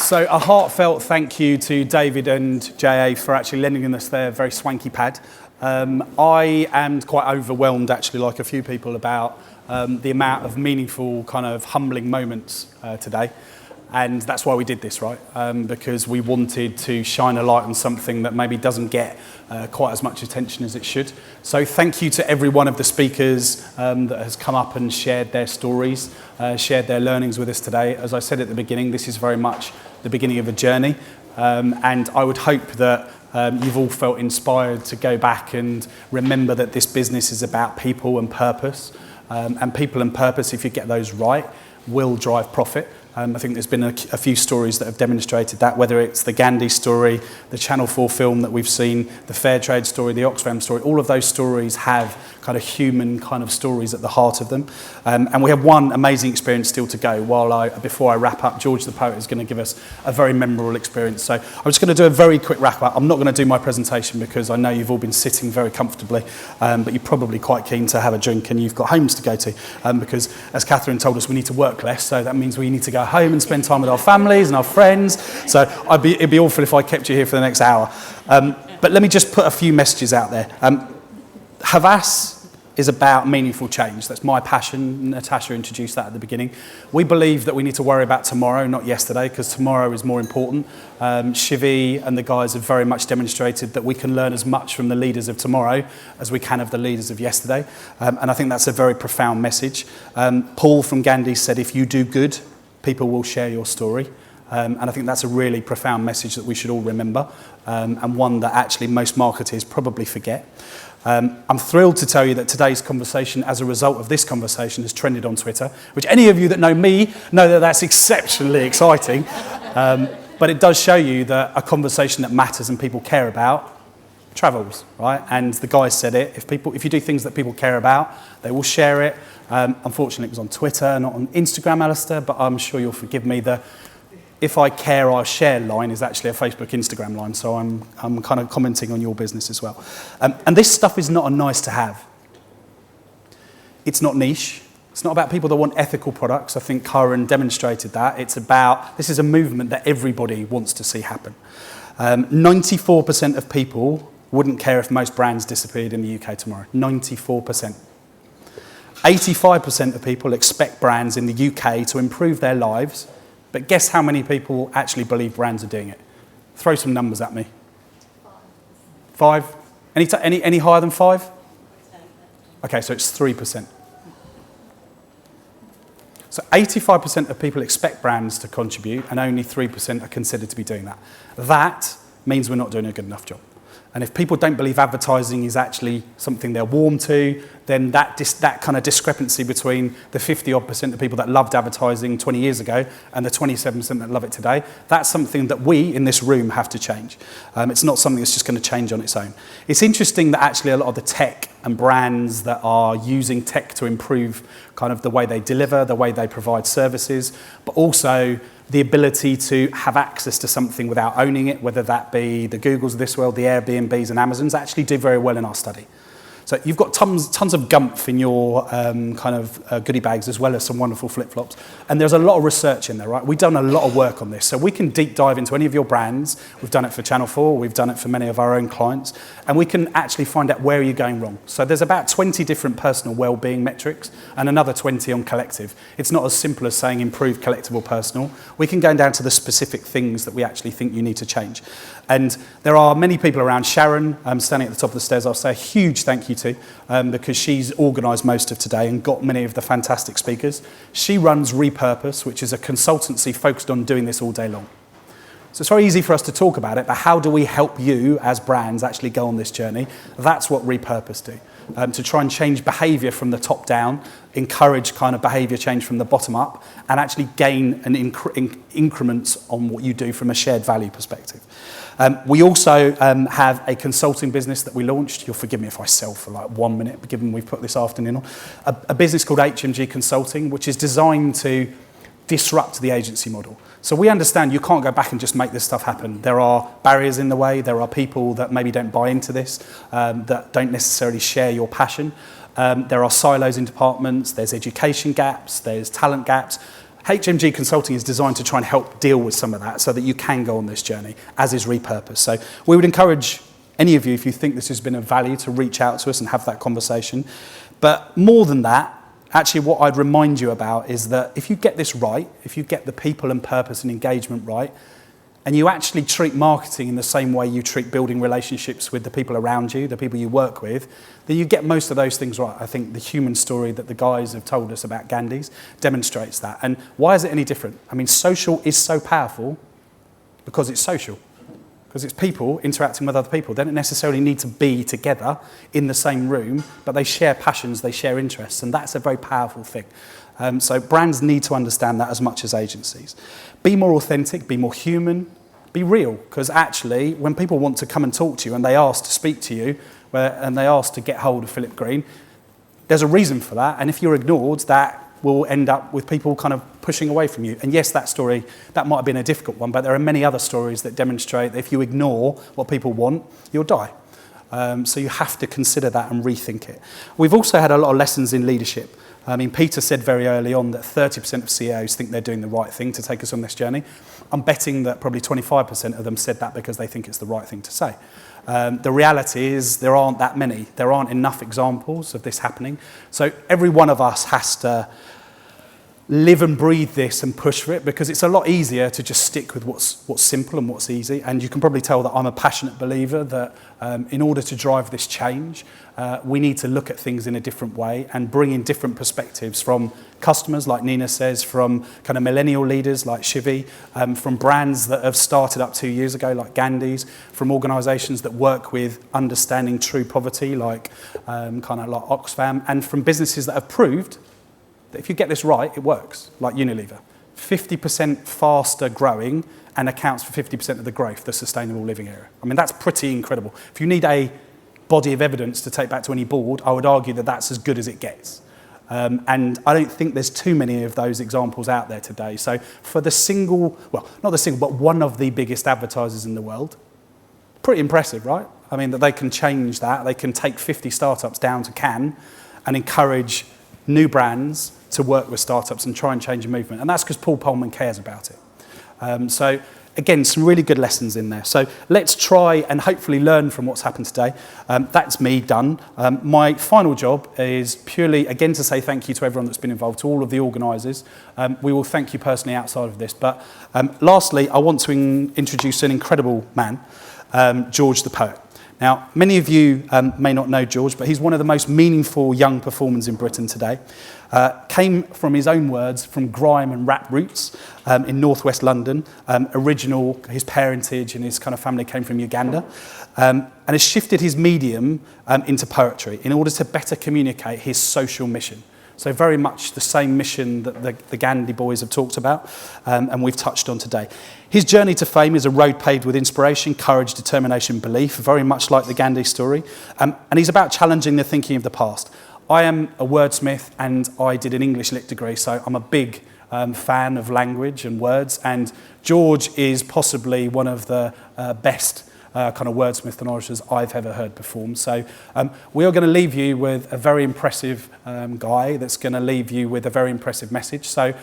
So a heartfelt thank you to David and JA for actually lending us their very swanky pad. I am quite overwhelmed, actually, like a few people, about the amount of meaningful, kind of humbling moments today. And that's why we did this, right? Because we wanted to shine a light on something that maybe doesn't get quite as much attention as it should. So thank you to every one of the speakers that has come up and shared their stories, shared their learnings with us today. As I said at the beginning, this is very much the beginning of a journey. And I would hope that you've all felt inspired to go back and remember that this business is about people and purpose. And people and purpose, if you get those right, will drive profit. I think there's been a few stories that have demonstrated that, whether it's the Gandhi story, the Channel 4 film that we've seen, the Fairtrade story, the Oxfam story. All of those stories have kind of human kind of stories at the heart of them. And we have one amazing experience still to go. Before I wrap up, George the Poet is going to give us a very memorable experience. So I'm just going to do a very quick wrap up. I'm not going to do my presentation because I know you've all been sitting very comfortably, but you're probably quite keen to have a drink and you've got homes to go to. Because as Catherine told us, we need to work less, so that means we need to go home and spend time with our families and our friends. So it'd be awful if I kept you here for the next hour. But let me just put a few messages out there. Havas is about meaningful change. That's my passion. Natasha introduced that at the beginning. We believe that we need to worry about tomorrow, not yesterday, because tomorrow is more important. Shivi and the guys have very much demonstrated that we can learn as much from the leaders of tomorrow as we can of the leaders of yesterday. And I think that's a very profound message. Paul from Gandhi said, if you do good, people will share your story. And I think that's a really profound message that we should all remember, and one that actually most marketers probably forget. I'm thrilled to tell you that today's conversation, as a result of this conversation, has trended on Twitter, which any of you that know me know that that's exceptionally exciting. But it does show you that a conversation that matters and people care about travels, right? And the guys said it, if you do things that people care about, they will share it. Unfortunately, it was on Twitter, not on Instagram, Alistair, but I'm sure you'll forgive me. The if I care, I'll share line is actually a Facebook, Instagram line, so I'm kind of commenting on your business as well. And this stuff is not a nice to have. It's not niche. It's not about people that want ethical products. I think Karen demonstrated that. This is a movement that everybody wants to see happen. 94% of people wouldn't care if most brands disappeared in the UK tomorrow. 94%. 85% of people expect brands in the UK to improve their lives, but guess how many people actually believe brands are doing it? Throw some numbers at me. 5? Any higher than 5? Okay, so it's 3%. So 85% of people expect brands to contribute, and only 3% are considered to be doing that. That means we're not doing a good enough job. And if people don't believe advertising is actually something they're warm to, then that kind of discrepancy between the 50-odd% of people that loved advertising 20 years ago and the 27% that love it today, that's something that we in this room have to change. It's not something that's just going to change on its own. It's interesting that actually a lot of the tech and brands that are using tech to improve kind of the way they deliver, the way they provide services, but also the ability to have access to something without owning it, whether that be the Googles of this world, the Airbnbs and Amazons, actually do very well in our study. So you've got tons of gumph in your goodie bags, as well as some wonderful flip-flops. And there's a lot of research in there, right? We've done a lot of work on this. So we can deep dive into any of your brands. We've done it for Channel 4. We've done it for many of our own clients. And we can actually find out where you're going wrong. So there's about 20 different personal well-being metrics and another 20 on collective. It's not as simple as saying improve collective or personal. We can go down to the specific things that we actually think you need to change. And there are many people around. Sharon, standing at the top of the stairs, I'll say a huge thank you to, because she's organised most of today and got many of the fantastic speakers. She runs Repurpose, which is a consultancy focused on doing this all day long. So it's very easy for us to talk about it, but how do we help you as brands actually go on this journey? That's what Repurpose do. To try and change behaviour from the top down, encourage kind of behaviour change from the bottom up, and actually gain an increments on what you do from a shared value perspective. We also have a consulting business that we launched. You'll forgive me if I sell for like 1 minute, given we've put this afternoon on. A business called HMG Consulting, which is designed to disrupt the agency model. So we understand you can't go back and just make this stuff happen. There are barriers in the way. There are people that maybe don't buy into this, that don't necessarily share your passion. There are silos in departments. There's education gaps. There's talent gaps. HMG Consulting is designed to try and help deal with some of that so that you can go on this journey, as is Repurpose. So we would encourage any of you, if you think this has been of value, to reach out to us and have that conversation. But more than that, actually what I'd remind you about is that if you get this right, if you get the people and purpose and engagement right, and you actually treat marketing in the same way you treat building relationships with the people around you, the people you work with, then you get most of those things right. I think the human story that the guys have told us about Gandhi's demonstrates that. And why is it any different? I mean, social is so powerful because it's social. Because it's people interacting with other people. They don't necessarily need to be together in the same room, but they share passions, they share interests, and that's a very powerful thing. So brands need to understand that as much as agencies. Be more authentic, be more human, be real, because actually when people want to come and talk to you and they ask to speak to you and they ask to get hold of Philip Green, there's a reason for that, and if you're ignored, that will end up with people kind of pushing away from you. And yes, that story, that might have been a difficult one, but there are many other stories that demonstrate that if you ignore what people want, you'll die. So you have to consider that and rethink it. We've also had a lot of lessons in leadership. I mean, Peter said very early on that 30% of CEOs think they're doing the right thing to take us on this journey. I'm betting that probably 25% of them said that because they think it's the right thing to say. The reality is there aren't that many. There aren't enough examples of this happening. So every one of us has to live and breathe this and push for it, because it's a lot easier to just stick with what's simple and what's easy. And you can probably tell that I'm a passionate believer that in order to drive this change, we need to look at things in a different way and bring in different perspectives from customers, like Nina says, from kind of millennial leaders like Shivi, from brands that have started up 2 years ago like Gandhi's, from organisations that work with understanding true poverty like kind of like Oxfam, and from businesses that have proved that if you get this right, it works, like Unilever. 50% faster growing and accounts for 50% of the growth, the sustainable living area. I mean, that's pretty incredible. If you need a body of evidence to take back to any board, I would argue that that's as good as it gets. And I don't think there's too many of those examples out there today. So for the single, well, not the single, but one of the biggest advertisers in the world, pretty impressive, right? I mean, that they can change that. They can take 50 startups down to Cannes and encourage new brands to work with startups and try and change a movement. And that's because Paul Polman cares about it. So again, some really good lessons in there. So let's try and hopefully learn from what's happened today. That's me done. My final job is purely, again, to say thank you to everyone that's been involved, to all of the organisers. We will thank you personally outside of this. But lastly, I want to introduce an incredible man, George the Poet. Now, many of you may not know George, but he's one of the most meaningful young performers in Britain today. Came from his own words from grime and rap roots in northwest London. His parentage and his kind of family came from Uganda, and has shifted his medium into poetry in order to better communicate his social mission. So very much the same mission that the Gandhi boys have talked about and we've touched on today. His journey to fame is a road paved with inspiration, courage, determination, belief, very much like the Gandhi story. And he's about challenging the thinking of the past. I am a wordsmith and I did an English Lit degree, so I'm a big fan of language and words. And George is possibly one of the best kind of wordsmith technologists I've ever heard perform. So we are going to leave you with a very impressive guy that's going to leave you with a very impressive message. So